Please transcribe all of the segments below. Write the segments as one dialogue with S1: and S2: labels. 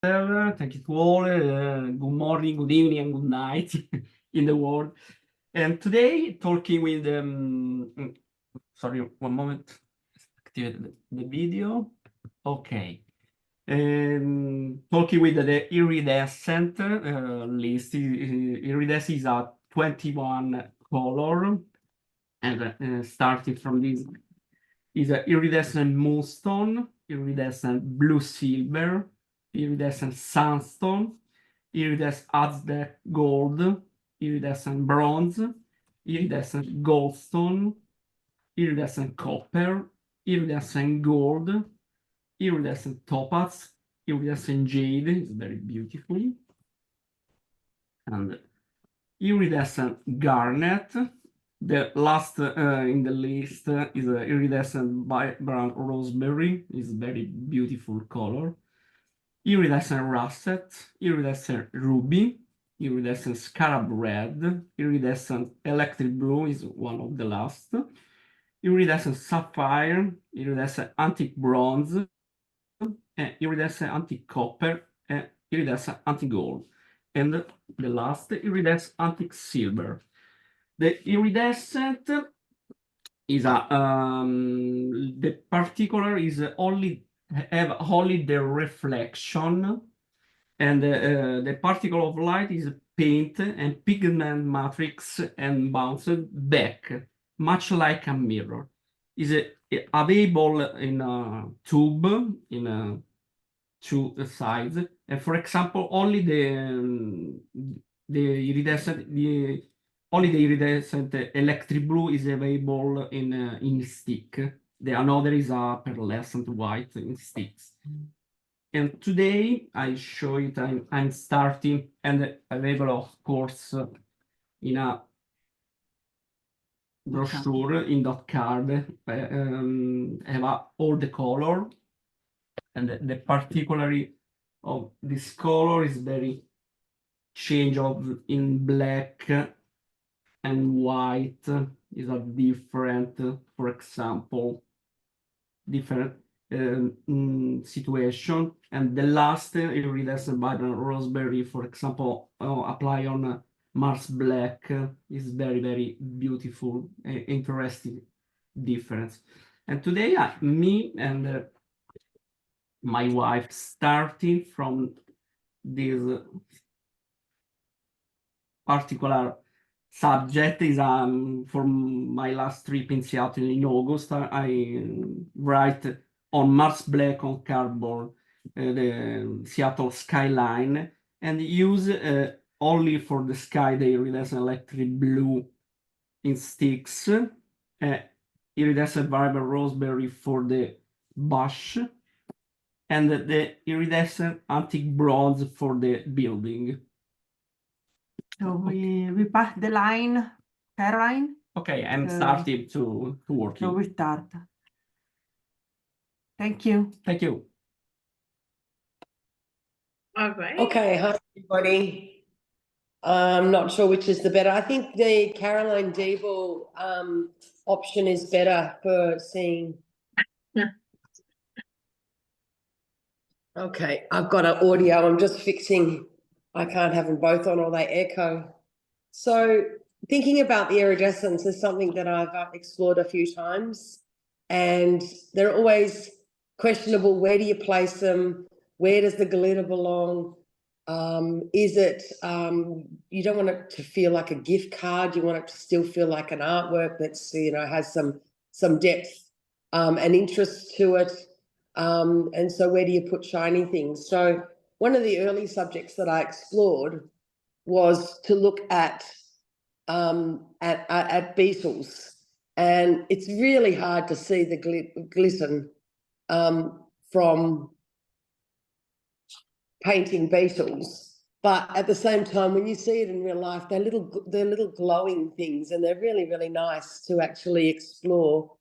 S1: Thank you to all. Good morning, good evening, and good night in the world. And today, talking with sorry, one moment. Activate the video. Okay. Talking with the iridescent list. Iridescent is a 21 color, and starting from this is a iridescent moonstone, iridescent blue silver, iridescent sandstone, iridescent Aztec gold, iridescent bronze, iridescent goldstone, iridescent copper, iridescent gold, iridescent topaz, iridescent jade is very beautiful, and iridescent garnet. The last in the list is iridescent brown roseberry. Is very beautiful color. Iridescent russet, iridescent ruby, iridescent scarab red, iridescent electric blue is one of the last. Iridescent sapphire, iridescent antique bronze, iridescent antique copper, and iridescent antique gold. And the last, iridescent antique silver. The iridescent is the particular is only the reflection, and the particle of light is paint and pigment matrix and bounced back, much like a mirror. Is available in a tube in two sides, and for example, only the iridescent only the iridescent electric blue is available in stick. The another is a pearlescent white in sticks. And today I show it. I'm starting and available, of course, in a brochure in that card. Have all the color, and the particularity of this color is very change of in black and white is a different, for example, different situation. And the last iridescent vibrant roseberry, for example, apply on Mars black is very, very beautiful, interesting difference. And today, me and my wife starting from this particular subject is for my last trip in Seattle in August. I write on Mars black on cardboard the Seattle skyline, and use only for the sky the iridescent electric blue in sticks, iridescent vibrant roseberry for the bush, and the iridescent antique bronze for the building.
S2: So we pass the line, Caroline.
S1: Okay, I'm starting to work.
S2: So we start. Thank you.
S1: Thank you.
S3: All right.
S4: Okay, hi everybody. I'm not sure which is the better. I think the Caroline Deeble option is better for seeing. Okay, I've got an audio. I'm just fixing. I can't have them both on or they echo. So thinking about the iridescence is something that I've explored a few times, and they're always questionable. Where do you place them? Where does the glitter belong? Is it, you don't want it to feel like a gift card. You want it to still feel like an artwork that's, you know, has some depth and interest to it. And so where do you put shiny things? So one of the early subjects that I explored was to look at beetles, and it's really hard to see the glisten from painting beetles, but at the same time, when you see it in real life, they're little glowing things, and they're really, really nice to actually explore.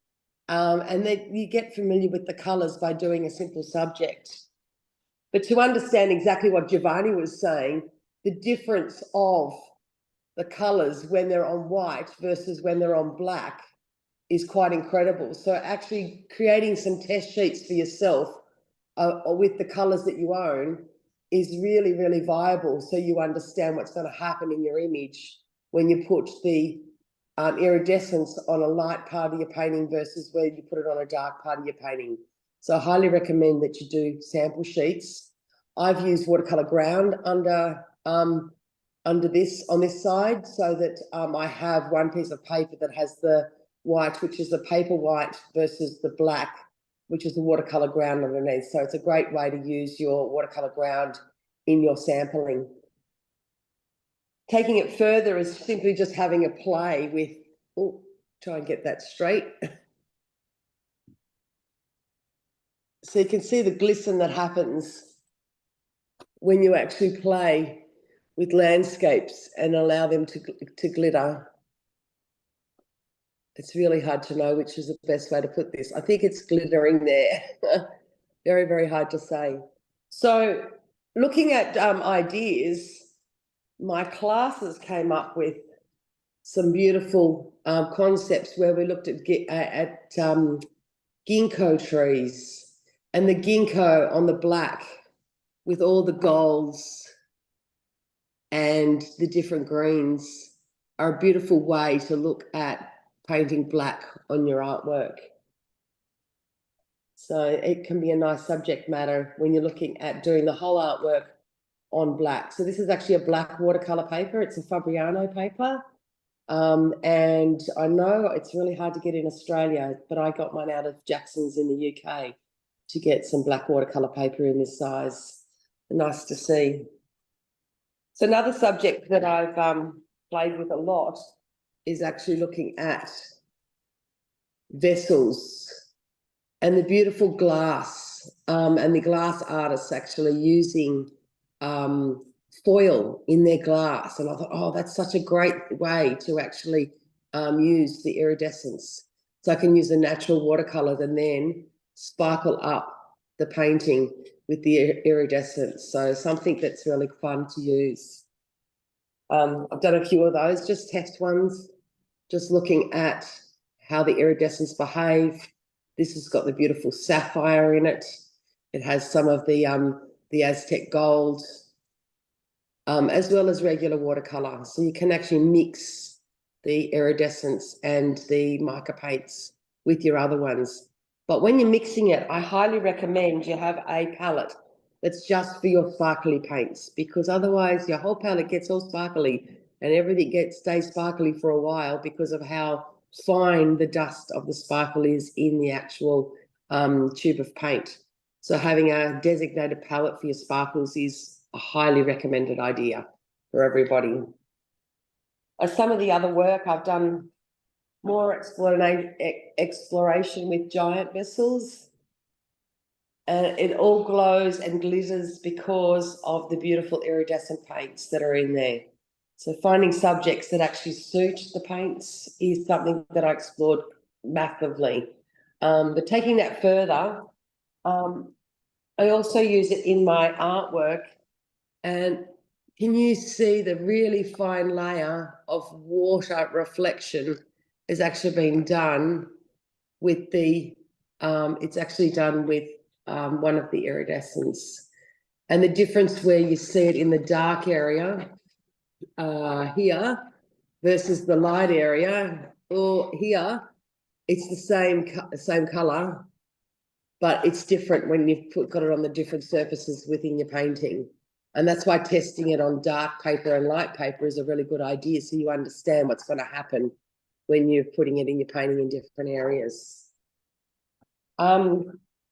S4: And you get familiar with the colours by doing a simple subject. But to understand exactly what Giovanni was saying, the difference of the colours when they're on white versus when they're on black is quite incredible. So actually creating some test sheets for yourself with the colours that you own is really, really viable, so you understand what's going to happen in your image when you put the iridescence on a light part of your painting versus where you put it on a dark part of your painting. So I highly recommend that you do sample sheets. I've used watercolor ground under this on this side, so that I have one piece of paper that has the white, which is the paper white, versus the black, which is the watercolor ground underneath. So it's a great way to use your watercolor ground in your sampling. Taking it further is simply just having a play with, oh, try and get that straight. So you can see the glisten that happens when you actually play with landscapes and allow them to glitter. It's really hard to know which is the best way to put this. I think it's glittering there. Very, very hard to say. So looking at ideas, my classes came up with some beautiful concepts where we looked at ginkgo trees, and the ginkgo on the black with all the golds and the different greens are a beautiful way to look at painting black on your artwork. So it can be a nice subject matter when you're looking at doing the whole artwork on black. So this is actually a black watercolor paper. It's a Fabriano paper. And I know it's really hard to get in Australia, but I got mine out of Jackson's in the UK to get some black watercolor paper in this size. Nice to see. So another subject that I've played with a lot is actually looking at vessels and the beautiful glass, and the glass artists actually using foil in their glass. And I thought, oh, that's such a great way to actually use the iridescence. So I can use the natural watercolors and then sparkle up the painting with the iridescence. So something that's really fun to use. I've done a few of those, just test ones, just looking at how the iridescents behave. This has got the beautiful sapphire in it. It has some of the Aztec gold, as well as regular watercolor. So you can actually mix the iridescence and the mica paints with your other ones. But when you're mixing it, I highly recommend you have a palette that's just for your sparkly paints, because otherwise your whole palette gets all sparkly and everything stays sparkly for a while because of how fine the dust of the sparkle is in the actual tube of paint. So having a designated palette for your sparkles is a highly recommended idea for everybody. Some of the other work I've done more exploration with giant vessels. And it all glows and glitters because of the beautiful iridescent paints that are in there. So finding subjects that actually suit the paints is something that I explored massively. But taking that further, I also use it in my artwork. And can you see the really fine layer of water reflection is actually being done with the, it's actually done with one of the iridescents. And the difference where you see it in the dark area here versus the light area, or here, it's the same color, but it's different when you've got it on the different surfaces within your painting. And that's why testing it on dark paper and light paper is a really good idea, so you understand what's going to happen when you're putting it in your painting in different areas.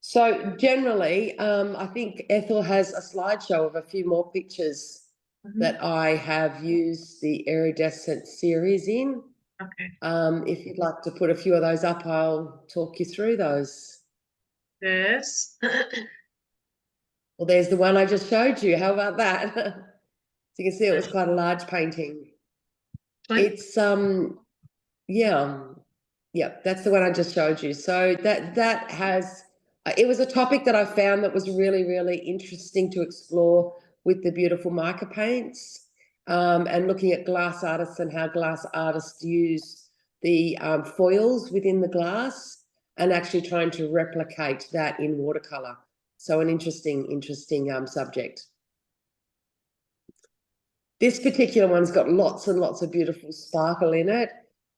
S4: So generally, I think Ethel has a slideshow of a few more pictures that I have used the iridescent series in.
S2: Okay.
S4: If you'd like to put a few of those up, I'll talk you through those.
S2: Yes.
S4: Well, there's the one I just showed you. How about that? So you can see it was quite a large painting. It's yeah, that's the one I just showed you. So that has, it was a topic that I found that was really, really interesting to explore with the beautiful mica paints, and looking at glass artists and how glass artists use the foils within the glass and actually trying to replicate that in watercolor. So an interesting subject. This particular one's got lots and lots of beautiful sparkle in it.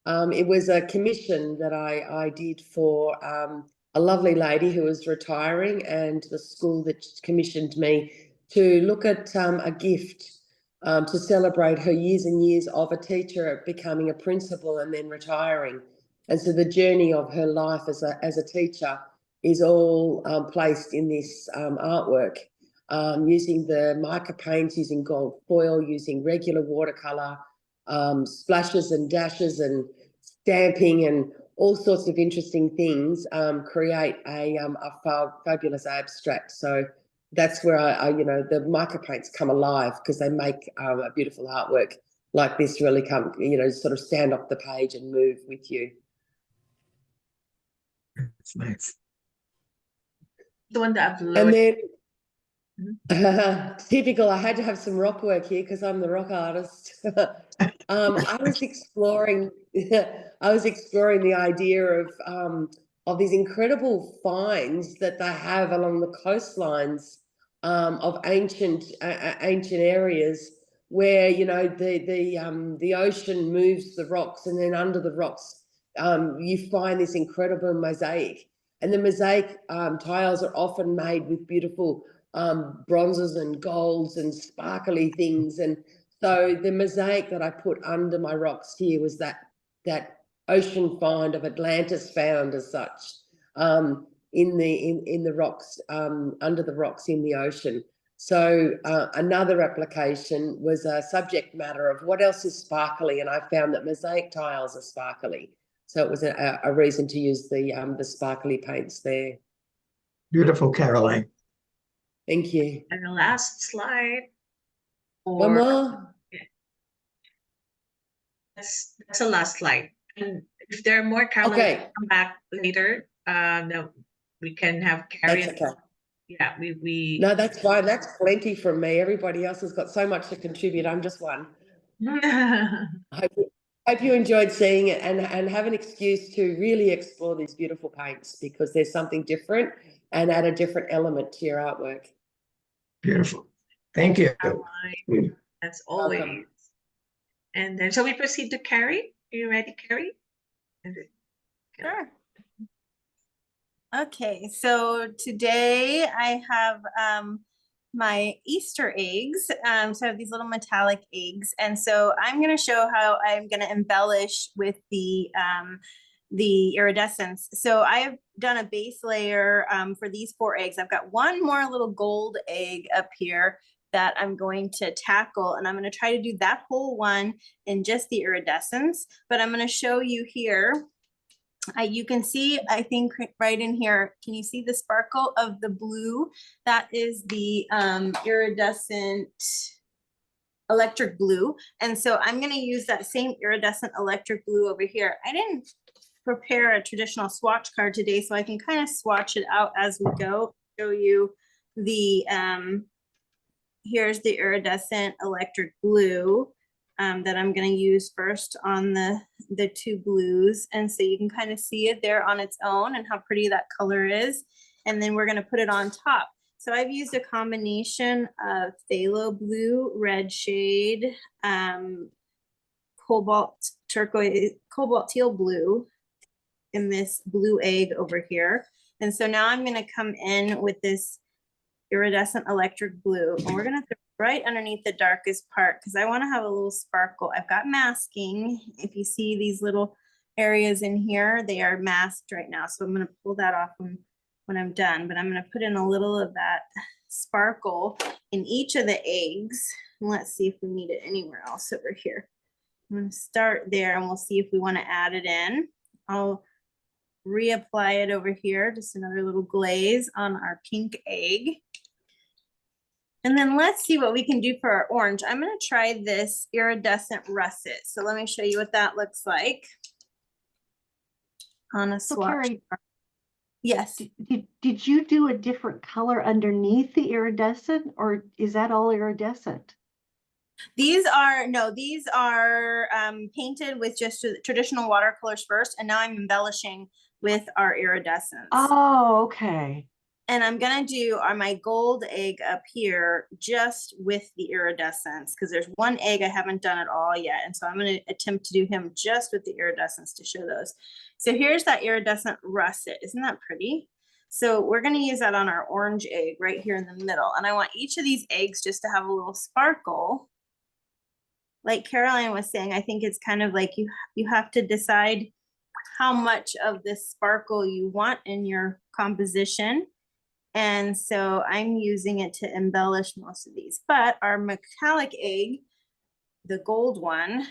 S4: It was a commission that I did for a lovely lady who was retiring, and the school that commissioned me to look at a gift to celebrate her years and years of a teacher becoming a principal and then retiring. And so the journey of her life as a teacher is all placed in this artwork, using the mica paints, using gold foil, using regular watercolor, splashes and dashes and stamping and all sorts of interesting things, create a fabulous abstract. So that's where I the mica paints come alive, because they make a beautiful artwork like this really come, sort of stand off the page and move with you.
S3: That's nice.
S2: The one that I've
S4: And
S2: loaded.
S4: then typical, I had to have some rock work here because I'm the rock artist. I was exploring the idea of these incredible finds that they have along the coastlines of ancient areas where the ocean moves the rocks, and then under the rocks you find this incredible mosaic. And the mosaic tiles are often made with beautiful bronzes and golds and sparkly things. And so the mosaic that I put under my rocks here was that ocean find of Atlantis found as such, in the rocks, under the rocks in the ocean. So another application was a subject matter of what else is sparkly, and I found that mosaic tiles are sparkly. So it was a reason to use the sparkly paints there.
S3: Beautiful, Caroline.
S4: Thank you.
S2: And the last slide.
S4: One more.
S2: That's the last slide. And if there are more, Caroline,
S4: Okay.
S2: come back later. No, we can have Carrie.
S4: That's okay.
S2: Yeah, we.
S4: No, that's fine. That's plenty from me. Everybody else has got so much to contribute. I'm just one. I hope you enjoyed seeing it and have an excuse to really explore these beautiful paints, because there's something different and add a different element to your artwork.
S3: Beautiful. Thank you.
S2: Caroline, as always.
S4: Welcome.
S2: And then, shall we proceed to Carrie? Are you ready, Carrie?
S5: Sure. Okay, so today I have my Easter eggs. So I have these little metallic eggs, and so I'm going to show how I'm going to embellish with the iridescents. So I've done a base layer for these 4 eggs. I've got one more little gold egg up here that I'm going to tackle, and I'm going to try to do that whole one in just the iridescents. But I'm going to show you here. You can see, I think right in here, can you see the sparkle of the blue? That is the iridescent electric blue. And so I'm going to use that same iridescent electric blue over here. I didn't prepare a traditional swatch card today, so I can kind of swatch it out as we go. Show you the, here's the iridescent electric blue that I'm going to use first on the 2 blues. And so you can kind of see it there on its own and how pretty that color is. And then we're going to put it on top. So I've used a combination of phthalo blue, red shade, cobalt turquoise, cobalt teal blue in this blue egg over here. And so now I'm going to come in with this iridescent electric blue, and we're going to throw right underneath the darkest part because I want to have a little sparkle. I've got masking. If you see these little areas in here, they are masked right now. So I'm going to pull that off when I'm done, but I'm going to put in a little of that sparkle in each of the eggs. And let's see if we need it anywhere else over here. I'm going to start there and we'll see if we want to add it in. I'll reapply it over here, just another little glaze on our pink egg. And then let's see what we can do for our orange. I'm going to try this iridescent russet. So let me show you what that looks like on a swatch.
S6: Carrie,
S5: yes.
S6: Did you do a different color underneath the iridescent, or is that all iridescent?
S5: These are painted with just traditional watercolors first, and now I'm embellishing with our iridescents.
S6: Oh, okay.
S5: And I'm gonna do on my gold egg up here just with the iridescence, because there's one egg I haven't done at all yet. And so I'm gonna attempt to do him just with the iridescence to show those. So here's that iridescent russet. Isn't that pretty? So we're gonna use that on our orange egg right here in the middle. And I want each of these eggs just to have a little sparkle. Like Caroline was saying, I think it's kind of like you have to decide how much of this sparkle you want in your composition. And so I'm using it to embellish most of these, but our metallic egg, the gold one,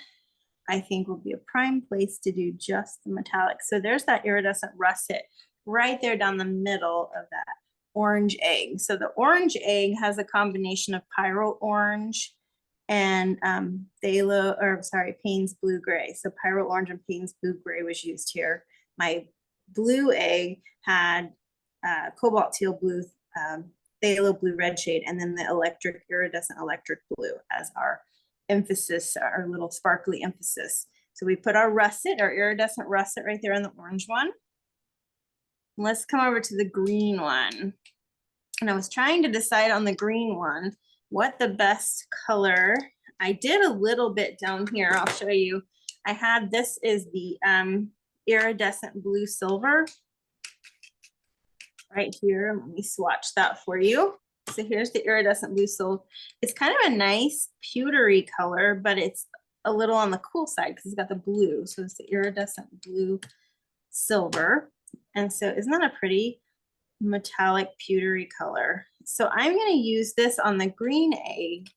S5: I think will be a prime place to do just the metallic. So there's that iridescent russet right there down the middle of that orange egg. So the orange egg has a combination of pyro orange and Payne's blue gray. So pyro orange and Payne's blue gray was used here. My blue egg had cobalt teal blue, phthalo blue red shade, and then the iridescent electric blue as our emphasis, our little sparkly emphasis. So we put our russet, our iridescent russet right there on the orange one. Let's come over to the green one. And I was trying to decide on the green one what the best color. I did a little bit down here. I'll show you. I had, this is the iridescent blue silver right here. Let me swatch that for you. So here's the iridescent blue silver. It's kind of a nice pewtery color, but it's a little on the cool side because it's got the blue. So it's the iridescent blue silver. And so isn't that a pretty metallic pewtery color? So I'm going to use this on the green egg,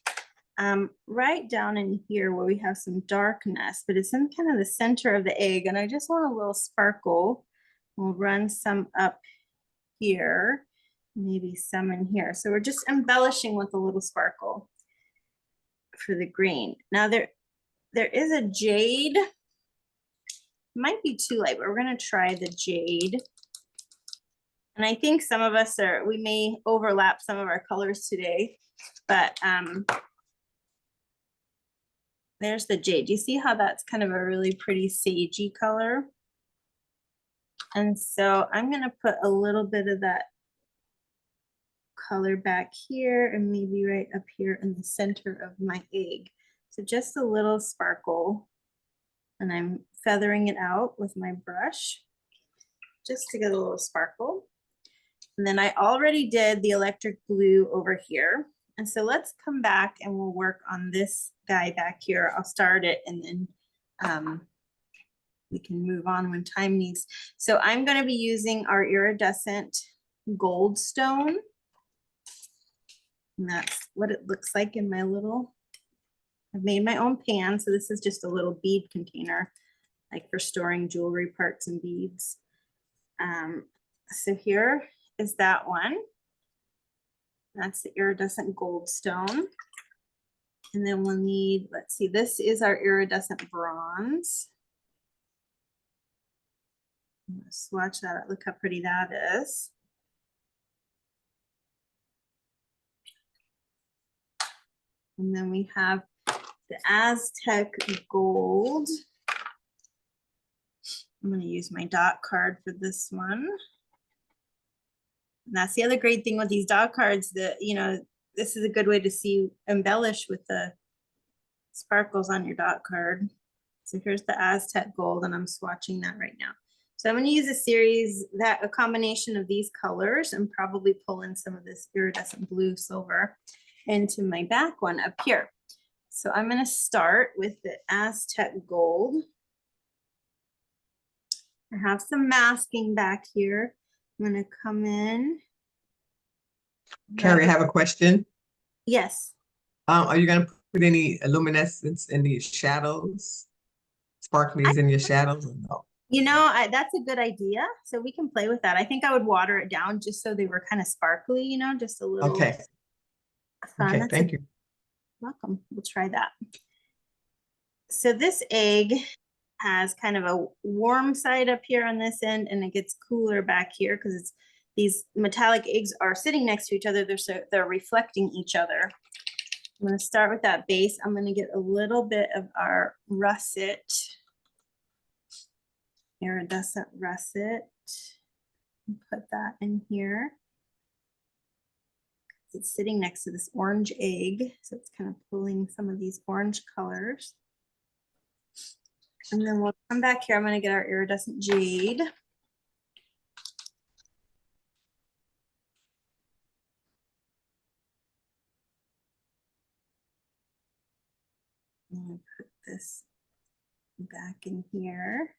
S5: right down in here where we have some darkness, but it's in kind of the center of the egg. And I just want a little sparkle. We'll run some up here, maybe some in here. So we're just embellishing with a little sparkle for the green. Now there is a jade. Might be too light, but we're going to try the jade. And I think some of us we may overlap some of our colors today, but there's the jade. Do you see how that's kind of a really pretty sagey color? And so I'm going to put a little bit of that color back here and maybe right up here in the center of my egg. So just a little sparkle, and I'm feathering it out with my brush just to get a little sparkle. And then I already did the electric blue over here. And so let's come back and we'll work on this guy back here. I'll start it and then we can move on when time needs. So I'm going to be using our iridescent gold stone. And that's what it looks like in my little, I've made my own pan. So this is just a little bead container, like for storing jewelry parts and beads. So here is that one. That's the iridescent gold stone. And then we'll need, let's see, this is our iridescent bronze. I'm gonna swatch that out. Look how pretty that is. And then we have the Aztec gold. I'm going to use my dot card for this one. And that's the other great thing with these dot cards, that, you know, this is a good way to see embellish with the sparkles on your dot card. So here's the Aztec gold, and I'm swatching that right now. So I'm going to use a combination of these colors and probably pull in some of this iridescent blue silver into my back one up here. So I'm going to start with the Aztec gold. I have some masking back here. I'm going to come in.
S3: Carrie, I have a question.
S5: Yes.
S3: Are you going to put any luminescence in the shadows? Sparklies in your shadows or no?
S5: You know, that's a good idea. So we can play with that. I think I would water it down just so they were kind of sparkly, you know, just a little
S3: Okay.
S5: fun.
S3: Okay,
S5: That's
S3: thank you.
S5: welcome. We'll try that. So this egg has kind of a warm side up here on this end, and it gets cooler back here because it's these metallic eggs are sitting next to each other. They're reflecting each other. I'm going to start with that base. I'm going to get a little bit of our russet, iridescent russet, and put that in here. It's sitting next to this orange egg, so it's kind of pulling some of these orange colors. And then we'll come back here. I'm going to get our iridescent jade. I'm going to put this back in here.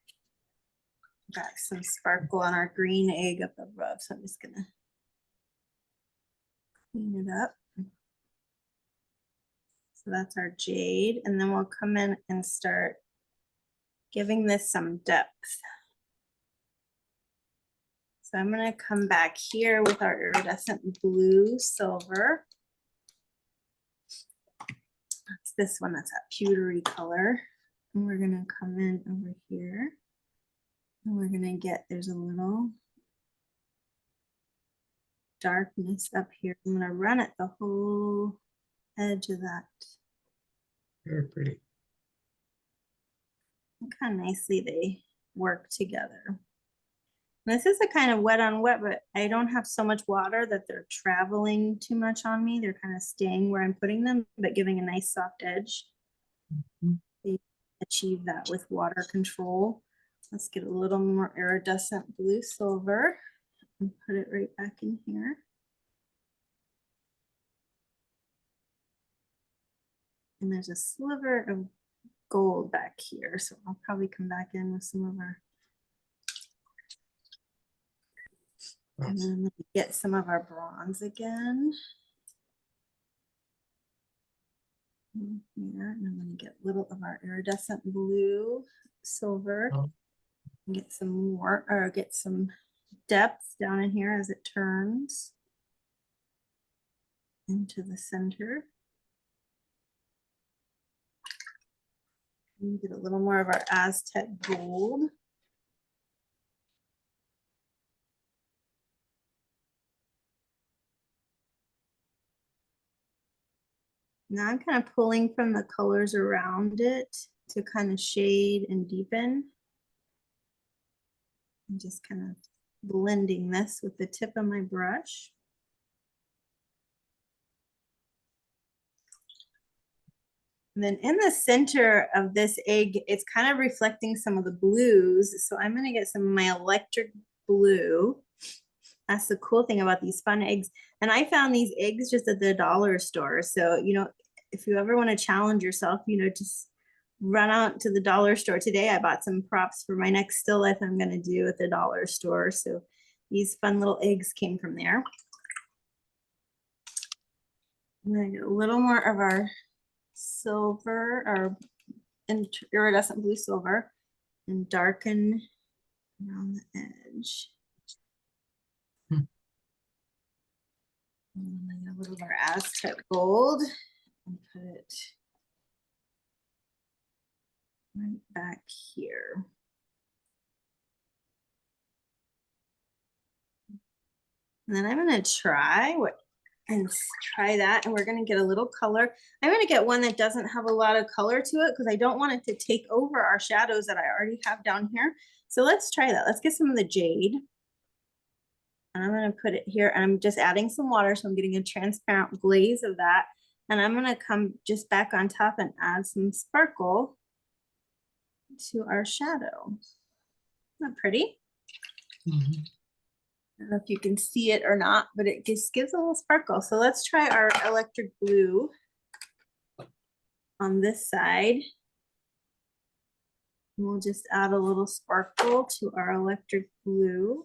S5: Got some sparkle on our green egg up above, so I'm just going to clean it up. So that's our jade, and then we'll come in and start giving this some depth. So I'm going to come back here with our iridescent blue silver. That's this one, that's that pewtery color. And we're going to come in over here. And we're going to get, there's a little darkness up here. I'm going to run it the whole edge of that.
S3: Very pretty.
S5: Look how nicely they work together. And this is a kind of wet on wet, but I don't have so much water that they're traveling too much on me. They're kind of staying where I'm putting them, but giving a nice soft edge. They achieve that with water control. Let's get a little more iridescent blue silver and put it right back in here. And there's a sliver of gold back here, so I'll probably come back in with some of our, and then I'm gonna get some of our bronze again. In here, and I'm gonna get a little of our iridescent blue, silver,
S3: Oh.
S5: and get some more, or get some depth down in here as it turns into the center. And get a little more of our Aztec gold. Now I'm kind of pulling from the colors around it to kind of shade and deepen. And just kind of blending this with the tip of my brush. And then in the center of this egg, it's kind of reflecting some of the blues. So I'm going to get some of my electric blue. That's the cool thing about these fun eggs. And I found these eggs just at the dollar store. So, you know, if you ever want to challenge yourself, you know, just run out to the dollar store. Today I bought some props for my next still life I'm going to do at the dollar store. So these fun little eggs came from there. I'm going to get a little more of our silver or iridescent blue silver and darken around the edge.
S3: Hmm.
S5: And I get a little of our Aztec gold and put it right back here. And then I'm going to try that, and we're going to get a little color. I'm going to get one that doesn't have a lot of color to it because I don't want it to take over our shadows that I already have down here. So let's try that. Let's get some of the jade. And I'm going to put it here, and I'm just adding some water, so I'm getting a transparent glaze of that. And I'm going to come just back on top and add some sparkle to our shadow. Isn't that pretty?
S3: Mhm.
S5: I don't know if you can see it or not, but it just gives a little sparkle. So let's try our electric blue on this side. And we'll just add a little sparkle to our electric blue.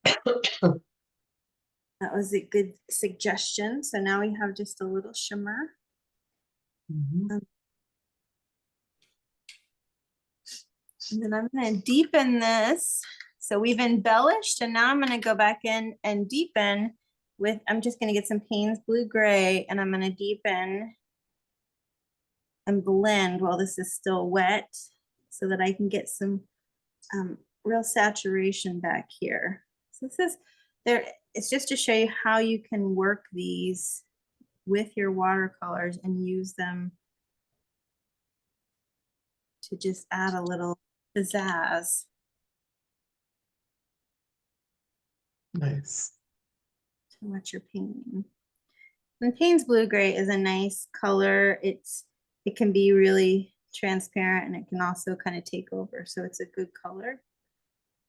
S5: That was a good suggestion. So now we have just a little shimmer.
S3: Mhm.
S5: And then I'm going to deepen this. So we've embellished, and now I'm going to go back in and deepen with, I'm just going to get some Payne's blue gray, and I'm going to deepen and blend while this is still wet so that I can get some real saturation back here. So this is there, it's just to show you how you can work these with your watercolors and use them to just add a little pizzazz.
S3: Nice.
S5: what you're painting. And Payne's blue-gray is a nice color. It can be really transparent and it can also kind of take over. So it's a good color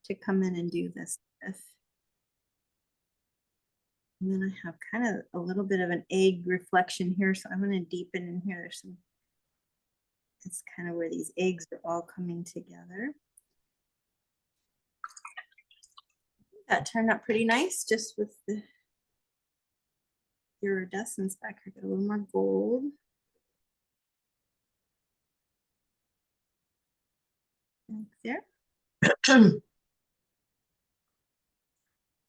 S5: to come in and do this with. And then I have kind of a little bit of an egg reflection here. So I'm going to deepen in here. There's some, it's kind of where these eggs are all coming together. That turned out pretty nice just with the iridescence back here. Get a little more gold. Back there.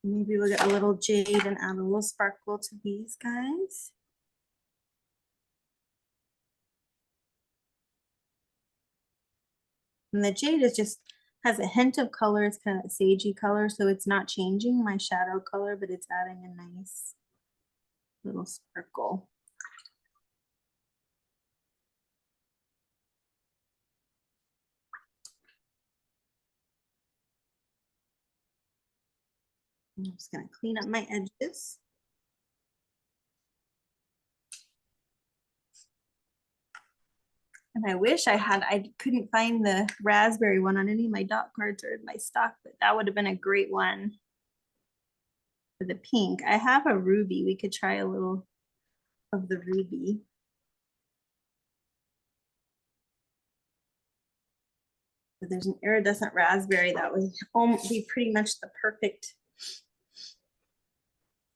S5: Maybe we'll get a little jade and add a little sparkle to these guys. And the jade is just has a hint of color. It's kind of a sagey color, so it's not changing my shadow color, but it's adding a nice little sparkle. I'm just going to clean up my edges. And I wish I couldn't find the raspberry one on any of my dot cards or in my stock, but that would have been a great one for the pink. I have a ruby. We could try a little of the ruby. But there's an iridescent raspberry that would be pretty much the perfect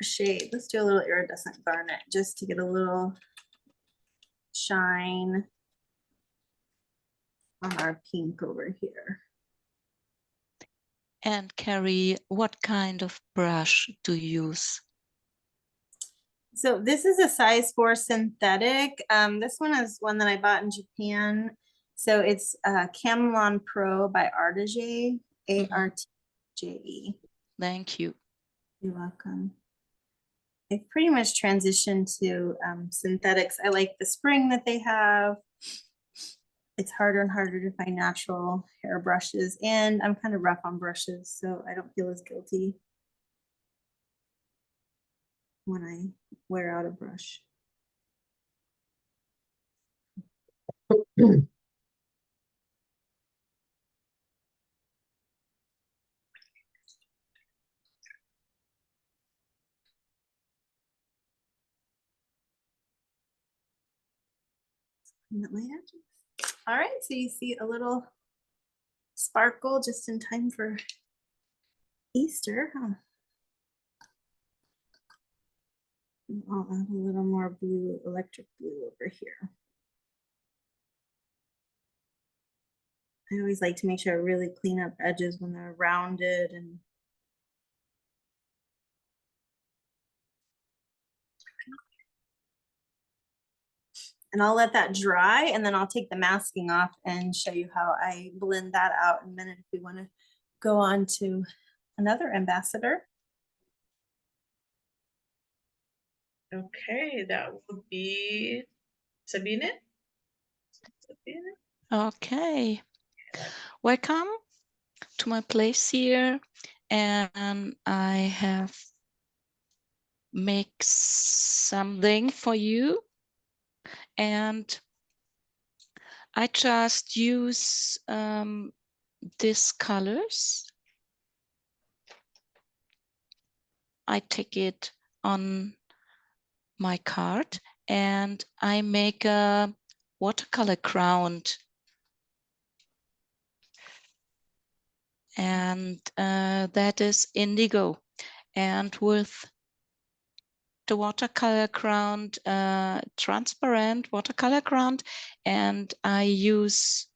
S5: shade. Let's do a little iridescent garnet just to get a little shine on our pink over here.
S7: And Carrie, what kind of brush do you use?
S5: So this is a size 4 synthetic. This one is one that I bought in Japan. So it's Camelon Pro by Artige, A-R-T-J-E.
S7: Thank you.
S5: You're welcome. I've pretty much transitioned to synthetics. I like the spring that they have. It's harder and harder to find natural hair brushes, and I'm kind of rough on brushes, so I don't feel as guilty when I wear out a brush. All right, so you see a little sparkle just in time for Easter, huh? And I'll add a little more blue, electric blue over here. I always like to make sure I really clean up edges when they're rounded and I'll let that dry, and then I'll take the masking off and show you how I blend that out in a minute if we want to go on to another ambassador.
S2: Okay, that would be Sabine.
S7: Okay. Welcome to my place here. And I have make something for you. And I just use these colors. I take it on my card and I make a watercolor crown. And that is indigo. And with the watercolor crown, transparent watercolor crown, and I use,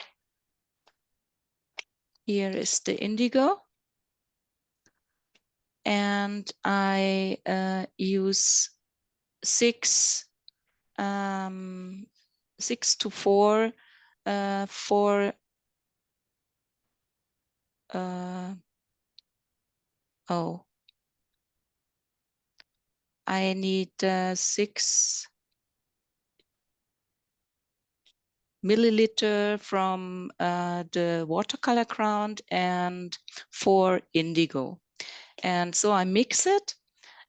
S7: here is the indigo, and I use 6 to 4 for I need 6 milliliter from the watercolor crown and 4 indigo. And so I mix it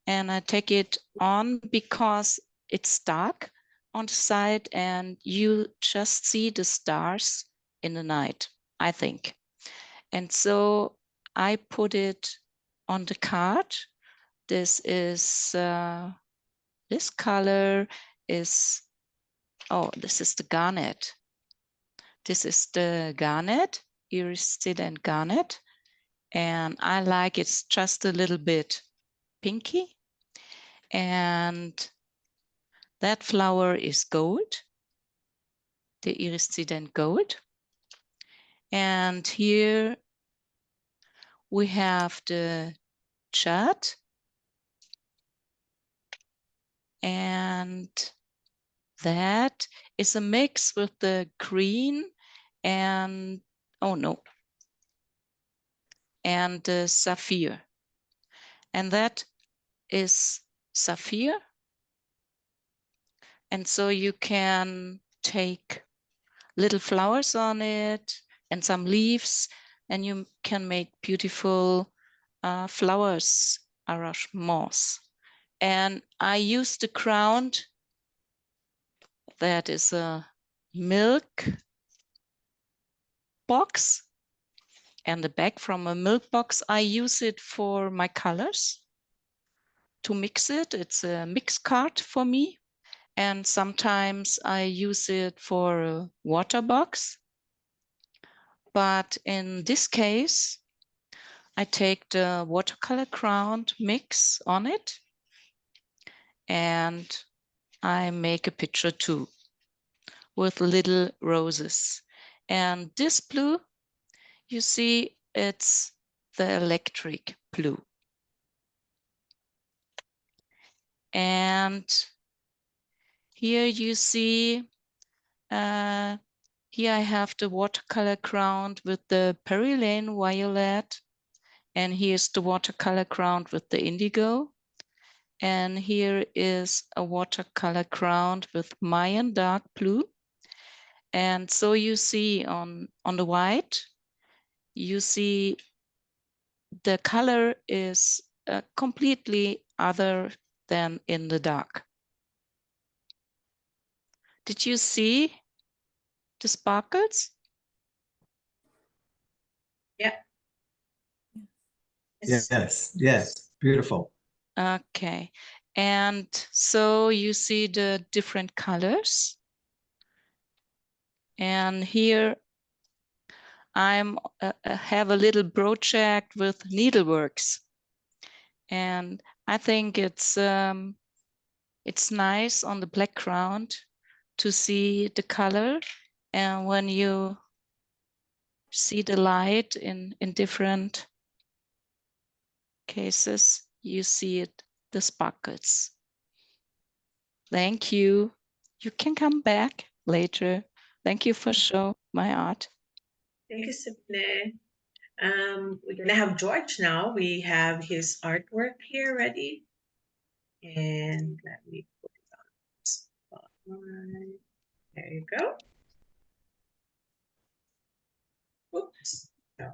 S7: and I take it on because it's dark on the side and you just see the stars in the night, I think. And so I put it on the card. This is, this color is, oh, this is the garnet. This is the garnet, iridescent garnet. And I like it's just a little bit pinky. And that flower is gold, the iridescent gold. And here we have the jade. And that is a mix with the green and, oh no, and the sapphire. And that is sapphire. And so you can take little flowers on it and some leaves, and you can make beautiful flowers arrangements. And I use the crown. That is a milk box, and the bag from a milk box. I use it for my colors to mix it. It's a mix card for me. And sometimes I use it for a water box. But in this case, I take the watercolor crown mix on it and I make a picture too with little roses. And this blue, you see, it's the electric blue. And here you see, here I have the watercolor crown with the perylane violet. And here's the watercolor crown with the indigo. And here is a watercolor crown with Mayan dark blue. And so you see on the white, you see the color is completely other than in the dark. Did you see the sparkles?
S2: Yeah.
S3: Yes, beautiful.
S7: Okay, and so you see the different colors. And here I'm have a little project with needleworks. And I think it's nice on the background to see the color. And when you see the light in different cases, you see it, the sparkles. Thank you. You can come back later. Thank you for showing my art.
S2: Thank you, Sible. We're gonna have George now. We have his artwork here ready. And let me put it on the spotlight. There you go. Oops. No,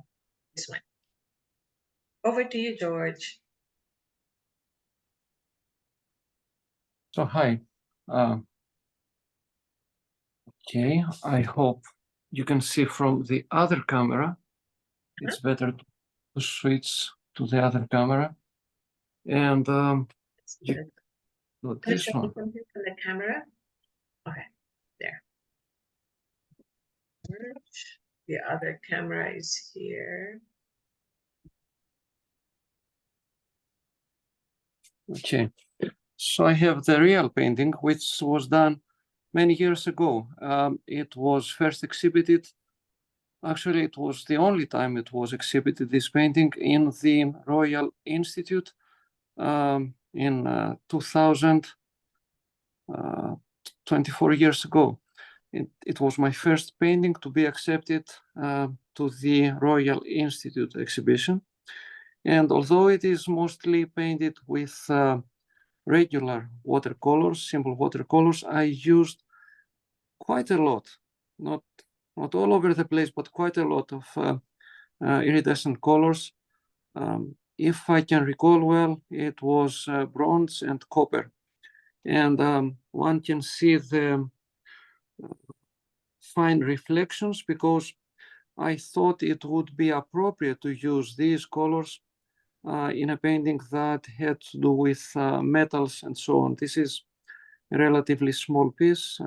S2: this one. Over to you, George.
S8: So hi. Okay, I hope you can see from the other camera. It's better to switch to the other camera. And you
S2: Good.
S8: got
S2: Can you
S8: this
S2: show me
S8: one.
S2: something from the camera? Okay, there. The other camera is here.
S8: Okay, so I have the real painting, which was done many years ago. It was first exhibited, actually it was the only time it was exhibited, this painting, in the Royal Institute in 2000, 24 years ago. It was my first painting to be accepted to the Royal Institute exhibition. And although it is mostly painted with regular watercolors, simple watercolors, I used quite a lot, not all over the place, but quite a lot of iridescent colors. if I can recall well, it was bronze and copper. And one can see the fine reflections because I thought it would be appropriate to use these colors in a painting that had to do with metals and so on. This is a relatively small piece,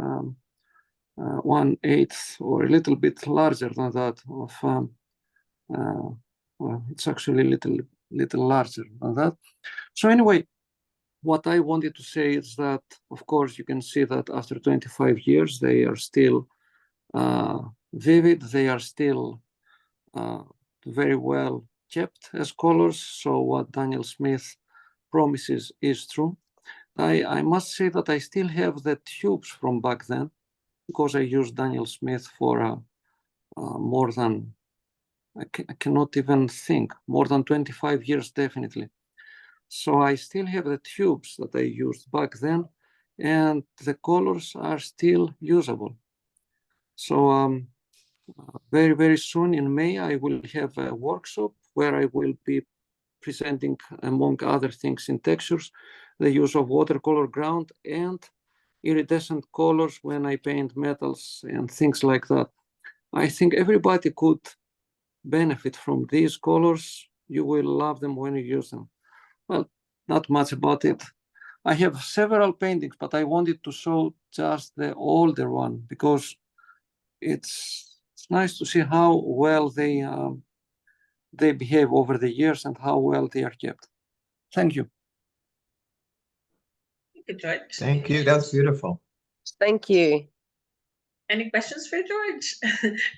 S8: 1/8 or a little bit larger than that of, well, it's actually a little larger than that. So anyway, what I wanted to say is that, of course, you can see that after 25 years, they are still vivid, they are still very well kept as colors. So what Daniel Smith promises is true. I must say that I still have the tubes from back then because I used Daniel Smith for more than, I cannot even think, more than 25 years definitely. So I still have the tubes that I used back then, and the colors are still usable. So very, very soon in May, I will have a workshop where I will be presenting, among other things in textures, the use of watercolor ground and iridescent colors when I paint metals and things like that. I think everybody could benefit from these colors. You will love them when you use them. Well, not much about it. I have several paintings, but I wanted to show just the older one because it's nice to see how well they behave over the years and how well they are kept. Thank you.
S2: Thank you, George.
S3: Thank you. That's beautiful.
S4: Thank you.
S2: Any questions for George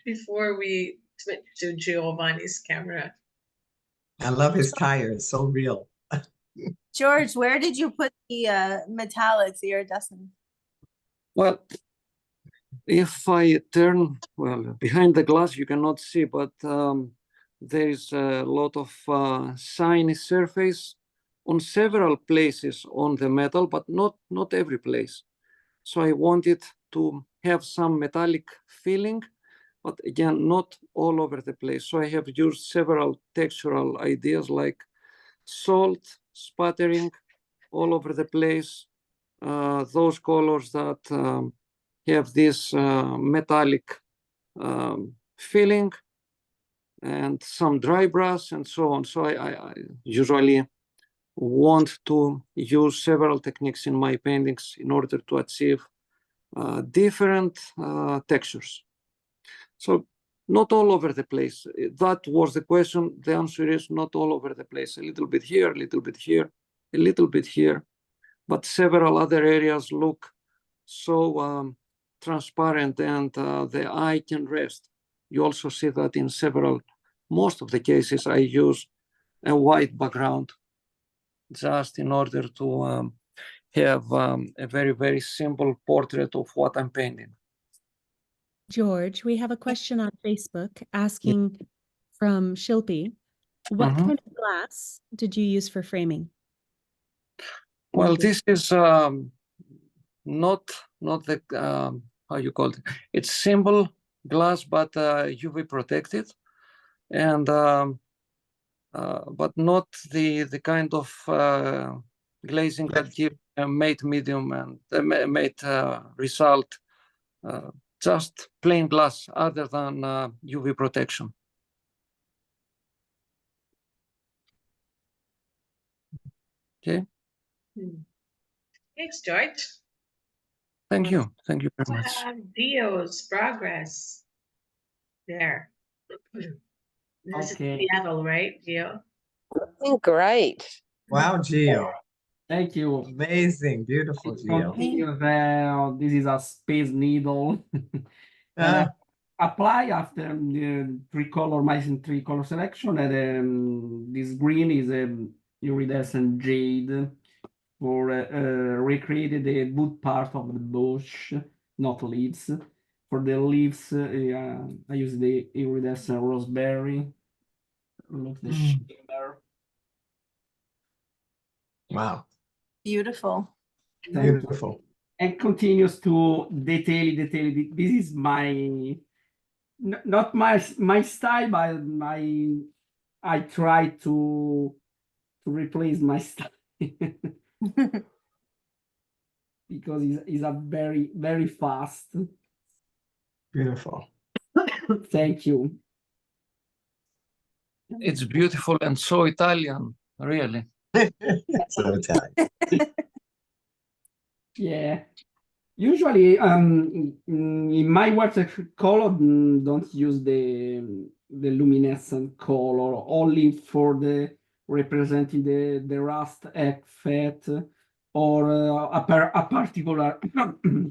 S2: before we switch to Giovanni's camera?
S3: I love his tires. So real.
S5: George, where did you put the metallics, the iridescent?
S8: Well, if I turn, well, behind the glass, you cannot see, but there is a lot of shiny surface on several places on the metal, but not every place. So I wanted to have some metallic feeling, but again, not all over the place. So I have used several textural ideas like salt spattering all over the place, those colors that have this metallic feeling, and some dry brush and so on. So I usually want to use several techniques in my paintings in order to achieve different textures. So not all over the place. That was the question. The answer is not all over the place. A little bit here, a little bit here, a little bit here, but several other areas look so transparent and the eye can rest. You also see that in most of the cases, I use a white background just in order to have a very, very simple portrait of what I'm painting.
S9: George, we have a question on Facebook asking from Shilpi, what
S8: Mhm.
S9: kind of glass did you use for framing?
S8: Well, this is not the, how you call it? It's simple glass, but UV protected, and but not the kind of glazing that give a matte medium and a matte result. Just plain glass, other than UV protection. Okay.
S2: Thanks, George.
S8: Thank you. Thank you very much.
S2: Dio's progress. There. This is
S1: Okay.
S2: Seattle, right, Dio?
S4: Looking great.
S3: Wow, Gio.
S1: Thank you.
S3: Amazing. Beautiful, Gio.
S1: Continue there. This is a space needle. And apply after the three color selection, and this green is iridescent jade for recreated the wood part of the bush, not leaves. For the leaves, I use the iridescent roseberry. Look the shimmer.
S3: Wow.
S5: Beautiful.
S1: Thank you.
S3: Beautiful.
S1: And continues to detail. This is my not my style, but I try to to replace my style because it's a very, very fast.
S3: Beautiful.
S1: Thank you.
S8: It's beautiful and so Italian, really.
S3: So Italian.
S1: Yeah. Usually, in my watercolor, don't use the luminescent color, only for the representing the rust effect or a particular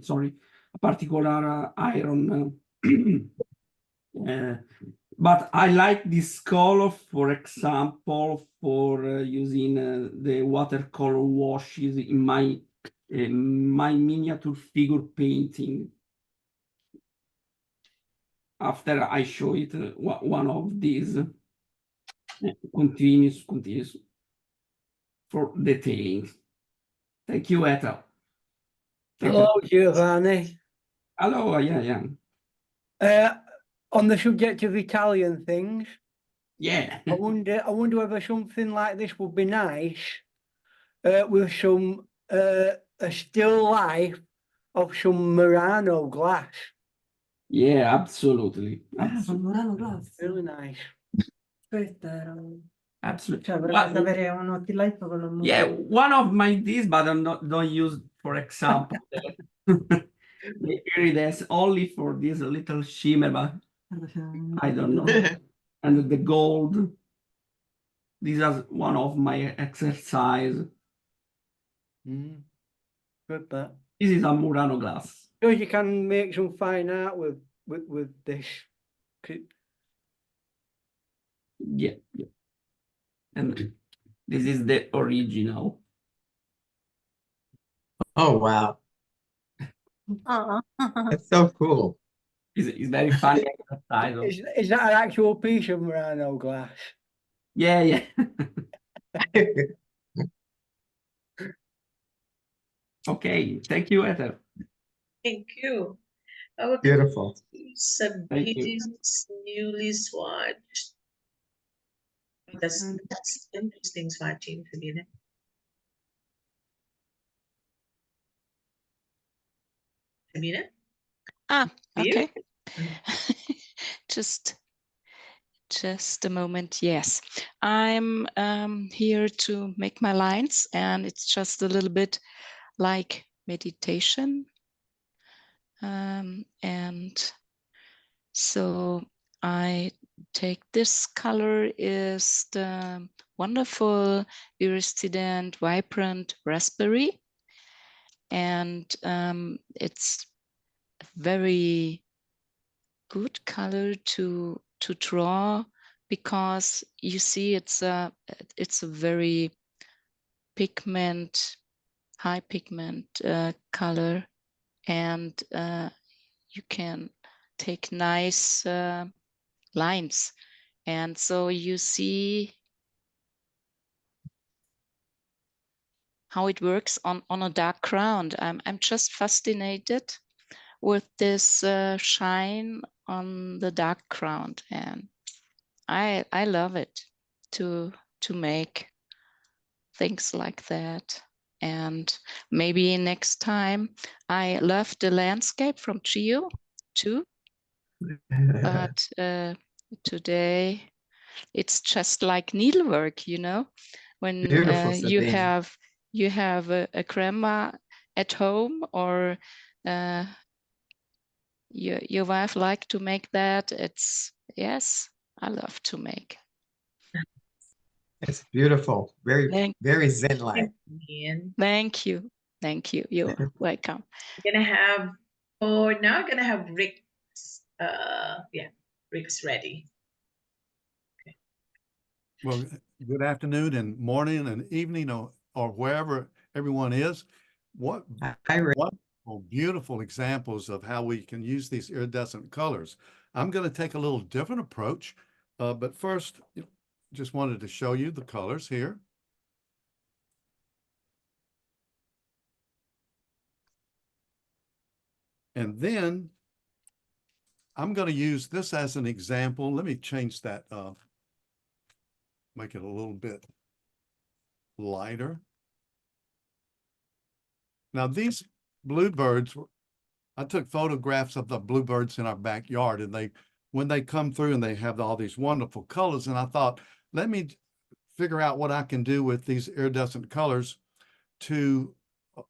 S1: sorry, a particular iron. But I like this color, for example, for using the watercolor washes in my miniature figure painting. After I show it, one of these continues for detailing. Thank you, Ethel. Thank
S10: Hello,
S1: you.
S10: Giovanni.
S1: Hello, yeah.
S10: On the subject of Italian things,
S1: Yeah.
S10: I wonder whether something like this would be nice with some a still life of some Murano glass.
S1: Yeah, absolutely.
S6: Murano glass.
S10: Really nice.
S6: Questo era un...
S1: Absolutely.
S6: Cioè, vorrei avere un outline con un...
S1: Yeah, one of my these, but I'm not don't use, for example, the iridescent only for this little shimmer, but I don't know. And the gold. These are one of my exercise.
S10: Good that.
S1: This is a Murano glass.
S10: Because you can make some fine art with this.
S1: Yeah. And this is the original.
S3: Oh, wow.
S5: Aw.
S3: That's so cool.
S1: It's very funny exercise.
S10: Is that an actual piece of Murano glass?
S1: Yeah. Okay, thank you, Ethel.
S2: Thank you. Okay.
S3: Beautiful.
S1: Thank you.
S2: Sabine's newly swatched. That's interesting swatching, Sabine. Sabine?
S7: Okay.
S2: You?
S7: Just a moment. Yes, I'm here to make my lines, and it's just a little bit like meditation. And so I take this color is the wonderful iridescent vibrant raspberry, and it's a very good color to draw, because you see it's a very high pigment color, and you can take nice lines, and so you see how it works on a dark ground. I'm just fascinated with this shine on the dark ground, and I love it to make things like that. And maybe next time. I love the landscape from Geo too, but today it's just like needlework, when
S3: Beautiful,
S7: you
S3: Sabine.
S7: have a grandma at home, or your wife like to make that. Yes, I love to make.
S3: It's beautiful. Very zen-like.
S7: Thank you. You're welcome.
S2: We're gonna have, now we're gonna have Rick's, Rick's ready. Okay.
S11: Well, good afternoon and morning and evening, or wherever everyone is. What beautiful examples of how we can use these iridescent colors. I'm going to take a little different approach, but first, just wanted to show you the colors here. And then I'm going to use this as an example. Let me change that, make it a little bit lighter. Now these bluebirds, I took photographs of the bluebirds in our backyard, and when they come through and they have all these wonderful colors, and I thought, let me figure out what I can do with these iridescent colors to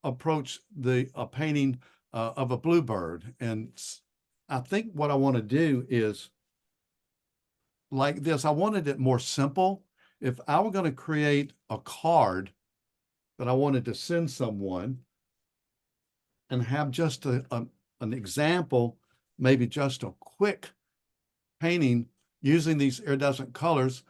S11: approach a painting of a bluebird. And I think what I want to do is like this. I wanted it more simple. If I were going to create a card that I wanted to send someone and have just an example, maybe just a quick painting using these iridescent colors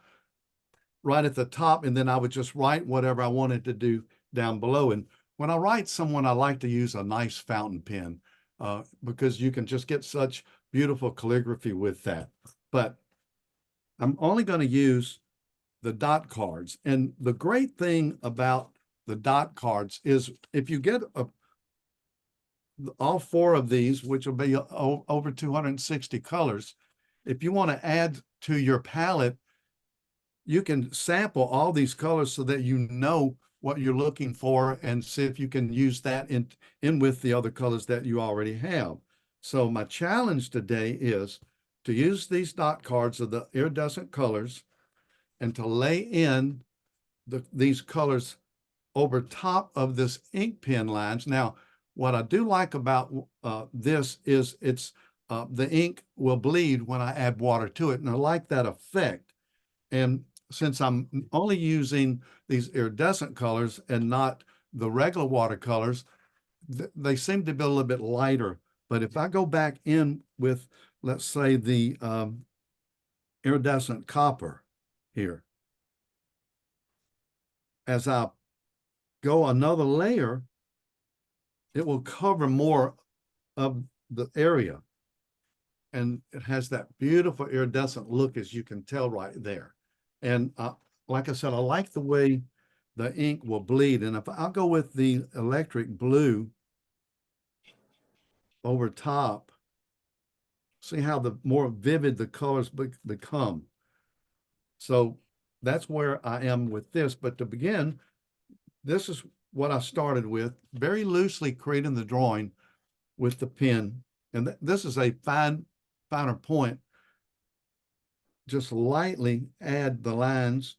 S11: right at the top, and then I would just write whatever I wanted to do down below. And when I write someone, I like to use a nice fountain pen because you can just get such beautiful calligraphy with that. But I'm only going to use the dot cards. And the great thing about the dot cards is if you get all 4 of these, which will be over 260 colors, if you want to add to your palette, you can sample all these colors so that you know what you're looking for and see if you can use that in with the other colors that you already have. So my challenge today is to use these dot cards of the iridescent colors and to lay in these colors over top of this ink pen lines. Now, what I do like about this is the ink will bleed when I add water to it, and I like that effect. And since I'm only using these iridescent colors and not the regular watercolors, they seem to be a little bit lighter. But if I go back in with, let's say, the iridescent copper here, as I go another layer, it will cover more of the area. And it has that beautiful iridescent look, as you can tell right there. And like I said, I like the way the ink will bleed. And if I'll go with the electric blue over top, see how the more vivid the colors become. So that's where I am with this. But to begin, this is what I started with, very loosely creating the drawing with the pen. And this is a finer point. Just lightly add the lines.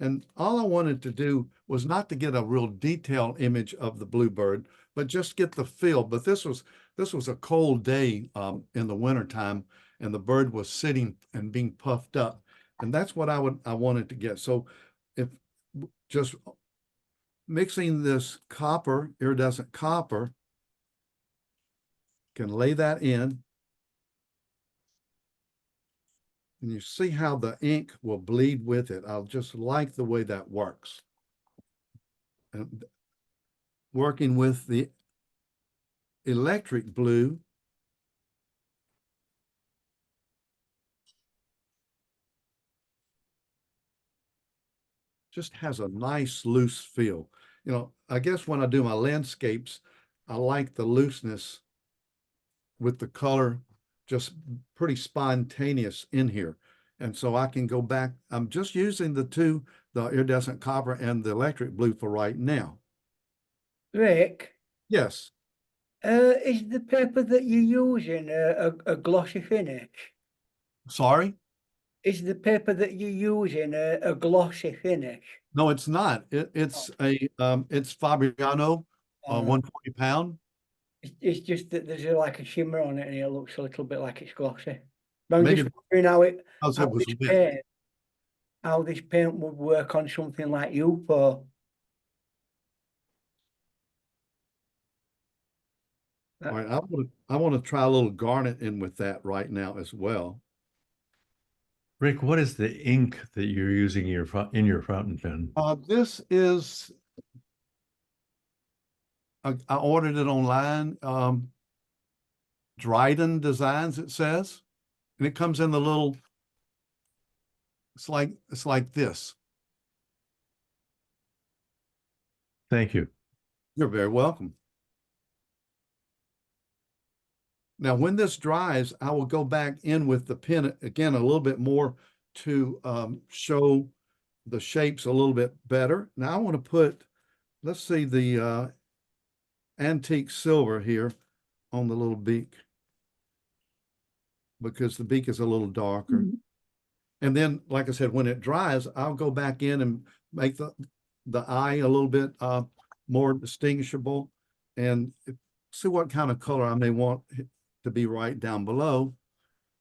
S11: And all I wanted to do was not to get a real detailed image of the bluebird, but just get the feel. But this was a cold day in the wintertime, and the bird was sitting and being puffed up. And that's what I wanted to get. So if just mixing this copper, iridescent copper, can lay that in. And you see how the ink will bleed with it. I just like the way that works. And working with the electric blue, just has a nice loose feel. You know, I guess when I do my landscapes, I like the looseness with the color, just pretty spontaneous in here. And so I can go back. I'm just using the iridescent copper and the electric blue for right now.
S10: Rick,
S11: Yes.
S10: is the paper that you're using a glossy finish?
S11: Sorry?
S10: Is the paper that you're using a glossy finish?
S11: No, it's not. It's it's Fabriano, 140 pound.
S10: It's just that there's like a shimmer on it and it looks a little bit like it's glossy. But I'm
S11: Maybe
S10: just wondering how this paint would work on something like you, Paul.
S11: All right, I want to try a little garnet in with that right now as well.
S12: Rick, what is the ink that you're using in your fountain pen?
S11: This is, I ordered it online. Dryden Designs, it says, and it comes in the little. It's like this.
S12: Thank you.
S11: You're very welcome. Now, when this dries, I will go back in with the pen again a little bit more to show the shapes a little bit better. Now I want to put, let's see, the antique silver here on the little beak, because the beak is a little darker.
S6: Mhm.
S11: And then, like I said, when it dries, I'll go back in and make the eye a little bit more distinguishable, and see what kind of color I may want to be right down below.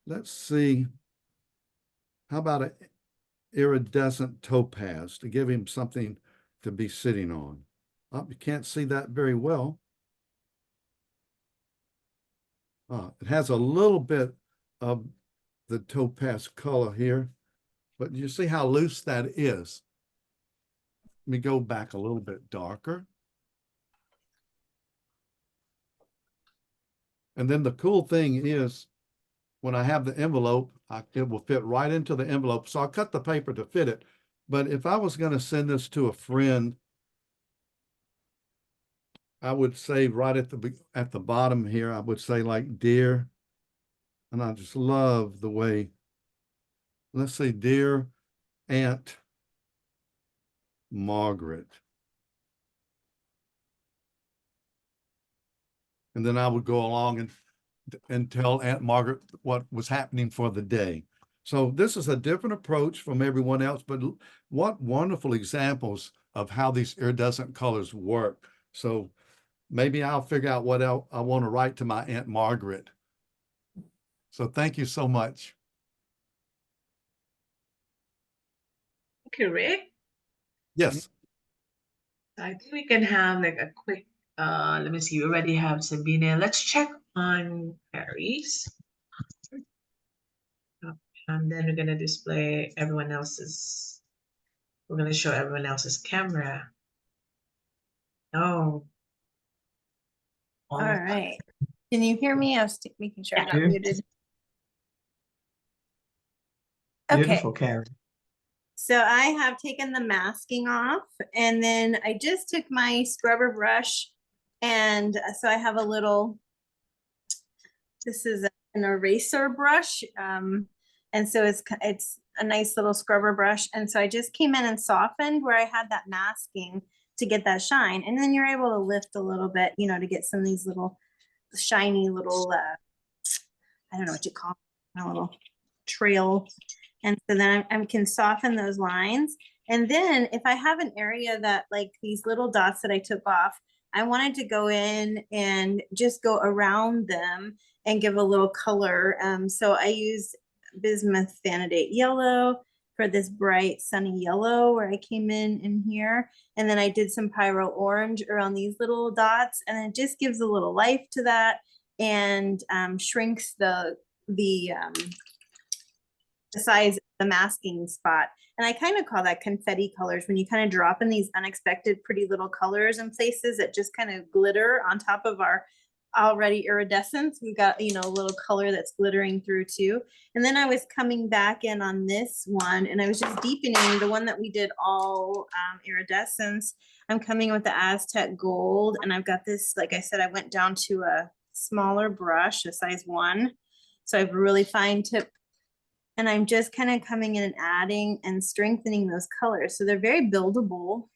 S11: Let's see. How about an iridescent topaz to give him something to be sitting on? Oh, you can't see that very well. It has a little bit of the topaz color here, but you see how loose that is. Let me go back a little bit darker. And then the cool thing is, when I have the envelope, it will fit right into the envelope. So I'll cut the paper to fit it. But if I was going to send this to a friend, I would say right at the bottom here, I would say like, dear, and I just love the way, let's say, dear Aunt Margaret. And then I would go along and tell Aunt Margaret what was happening for the day. So this is a different approach from everyone else, but what wonderful examples of how these iridescent colors work. So maybe I'll figure out what else I want to write to my Aunt Margaret. So thank you so much.
S2: Okay, Rick.
S11: Yes.
S2: I think we can have like a quick, let me see, we already have Sabina. Let's check on Paris. And then we're going to display everyone else's, we're going to show everyone else's camera. Oh.
S5: All right. Can you hear me? I was making sure I'm not muted.
S3: Beautiful,
S5: Okay.
S3: Karen.
S5: So I have taken the masking off, and then I just took my scrubber brush, and so I have a little, this is an eraser brush, and so it's a nice little scrubber brush, and so I just came in and softened where I had that masking to get that shine, and then you're able to lift a little bit, you know, to get some of these little shiny little, I don't know what you call them, a little trail. And so then I can soften those lines. And then if I have an area that, like these little dots that I took off, I wanted to go in and just go around them and give a little color. So I used bismuth vanadate yellow for this bright sunny yellow where I came in here. And then I did some pyro orange around these little dots, and it just gives a little life to that and shrinks the size of the masking spot. And I kind of call that confetti colors, when you kind of drop in these unexpected pretty little colors in places that just kind of glitter on top of our already iridescents. We've got, you know, a little color that's glittering through too. And then I was coming back in on this one, and I was just deepening the one that we did all iridescents. I'm coming with the Aztec gold, and I've got this, like I said, I went down to a smaller brush, a size 1. So I have a really fine tip, and I'm just kind of coming in and adding and strengthening those colors. So they're very buildable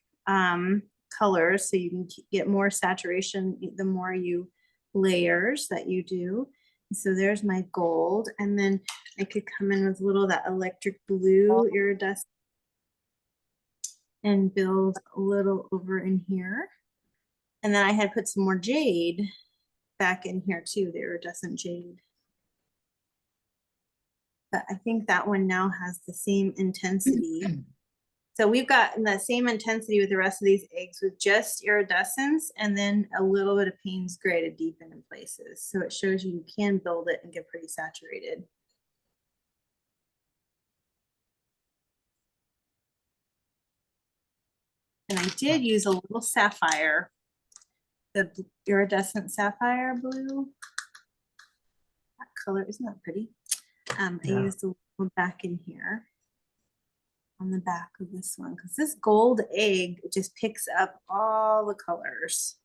S5: colors, so you can get more saturation the more you layers that you do. So there's my gold, and then I could come in with a little of that electric blue iridescent and build a little over in here. And then I had put some more jade back in here too, the iridescent jade. But I think that one now has the same intensity. So we've got that same intensity with the rest of these eggs with just iridescence, and then a little bit of Payne's gray to deepen in places. So it shows you can build it and get pretty saturated. And I did use a little sapphire, the iridescent sapphire blue. That color, isn't that pretty? I used a little back in here on the back of this one, because this gold egg just picks up all the colors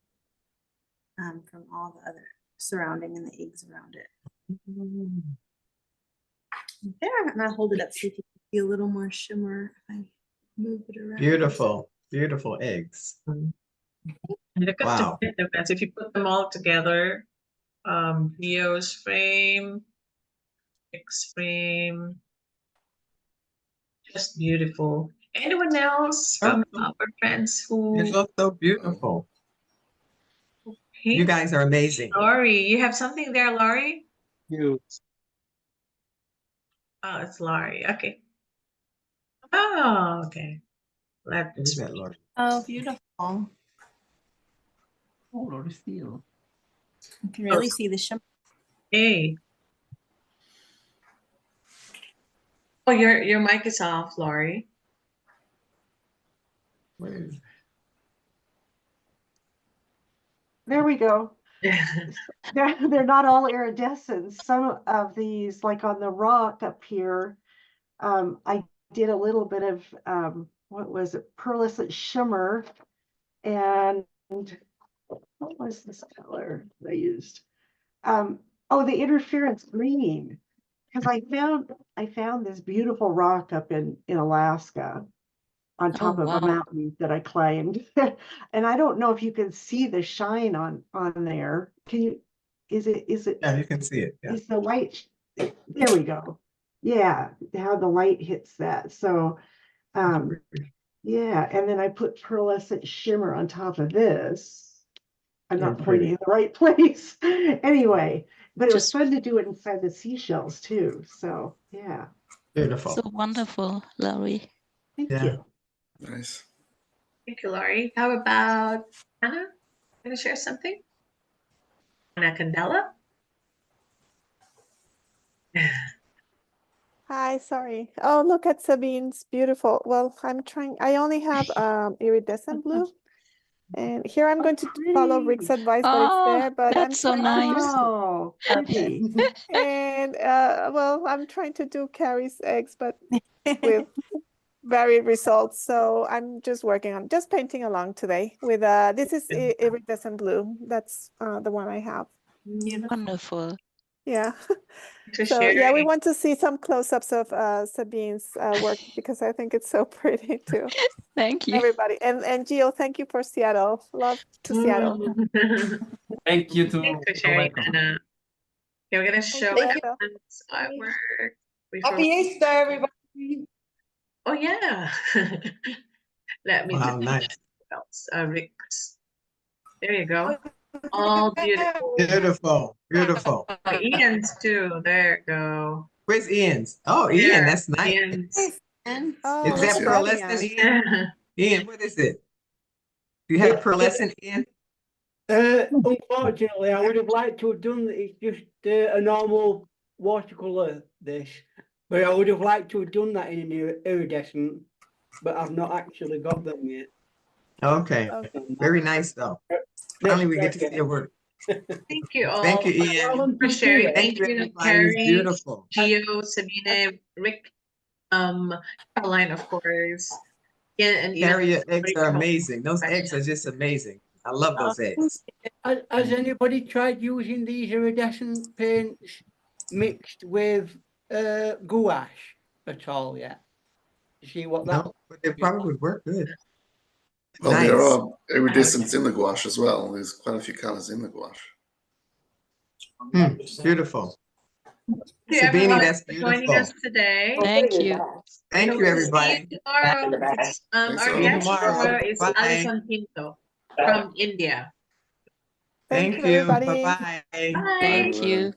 S5: from all the other surrounding and the eggs around it. There, I'm gonna hold it up so you can see a little more shimmer.
S2: Move it around.
S3: Beautiful, beautiful eggs.
S2: And look at
S3: Wow.
S2: the difference. If you put them all together, Geo's frame, X frame, just beautiful. Anyone else from our friends who
S3: It looks so beautiful. You
S2: paint?
S3: guys are amazing.
S2: Laurie, you have something there, Laurie?
S8: You.
S2: Oh, it's Laurie. Okay. Oh, okay.
S3: What is
S2: Let's
S3: that, Lord?
S5: Oh, beautiful.
S1: Oh, Lord, still.
S5: You can really see the shimmer.
S2: Hey. Oh, your mic is off, Laurie.
S6: There we go. They're not all iridescents. Some of these, like on the rock up here, I did a little bit of what was it, pearlescent shimmer, and what was this color I used? Oh, the interference green, because I found this beautiful rock up in Alaska on top of
S7: wow.
S6: a mountain that I climbed. And I don't know if you can see the shine on there. Can you, is it,
S3: Yeah, you can see it. Yeah.
S6: is the light, there we go. Yeah, how the light hits that. So, yeah, and then I put pearlescent shimmer on top of this. I'm not pointing in the right place. Anyway, but it was
S7: Just
S6: fun to do it inside the seashells too. So, yeah,
S3: Beautiful.
S7: so wonderful, Laurie.
S6: thank
S3: Yeah.
S6: you.
S13: Nice.
S2: Thank you, Laurie. How about Anna? Gonna share something? Anna Candela?
S14: Hi, sorry. Oh, look at Sabine's beautiful. Well, I'm trying, I only have iridescent blue. And here I'm going to follow Rick's advice, but it's
S7: Oh,
S14: there, but I'm
S7: that's so
S14: trying to do,
S7: nice.
S6: Oh, pretty.
S14: and well, I'm trying to do Carrie's eggs, but with varied results. So I'm just working on, just painting along today with, this is iridescent blue. That's the one I have.
S7: Wonderful.
S14: Yeah.
S2: For
S14: So yeah, we
S2: sharing.
S14: want to see some close-ups of Sabine's work because I think it's so pretty too.
S7: Thank you.
S14: Everybody. And Gio, thank you for Seattle. Love to Seattle.
S1: Thank you too.
S2: Thanks for
S1: You're
S2: sharing,
S1: welcome.
S2: Anna. Okay, we're gonna show
S14: Thank you.
S2: everyone's artwork.
S4: Happy Easter, everybody.
S2: Oh yeah. Let me
S3: Wow,
S2: just
S3: nice.
S2: what else? Rick's. There you go. All beautiful.
S3: Beautiful. Beautiful.
S2: Oh, Ian's too. There you go.
S3: Where's Ian's? Oh, Ian,
S2: There,
S3: that's nice.
S2: Ian's.
S14: Oh,
S3: Is
S14: look
S3: that
S14: at
S3: pearlescent,
S14: Ian.
S3: Ian? Ian, what is it? Do you have pearlescent, Ian?
S10: Unfortunately, I would have liked to have done it's just a normal watercolor this, but I would have liked to have done that in an iridescent, but I've not actually got them yet.
S3: Okay. Very nice, though. Finally, we get to see your work.
S2: Thank you all.
S3: Thank you, Ian.
S2: For sharing.
S3: Thank you, everybody. It's
S2: Carrie,
S3: beautiful.
S2: Gio, Sabine, Rick, Caroline, of course. Yeah, and
S3: Carrie, your eggs are amazing. Those eggs are just amazing. I love those eggs.
S10: Has anybody tried using these iridescent paints mixed with gouache at all yet? To see what that.
S3: No, but they probably would work good.
S13: Well,
S3: Nice.
S13: there are iridescents in the gouache as well. There's quite a few colors in the gouache.
S3: Beautiful.
S2: Thank you,
S3: Sabine,
S2: everyone,
S3: that's
S2: for joining
S3: beautiful.
S2: us today.
S7: Thank you.
S3: Thank
S2: So
S3: you,
S2: we'll see
S3: everybody.
S2: tomorrow.
S13: Thanks,
S2: Our
S13: all.
S2: guest
S3: Tomorrow.
S2: tomorrow is
S3: Bye.
S2: Alison Pinto from India.
S3: Thank
S14: you,
S3: you.
S14: everybody.
S3: Bye-bye.
S2: Bye.
S7: Thank you.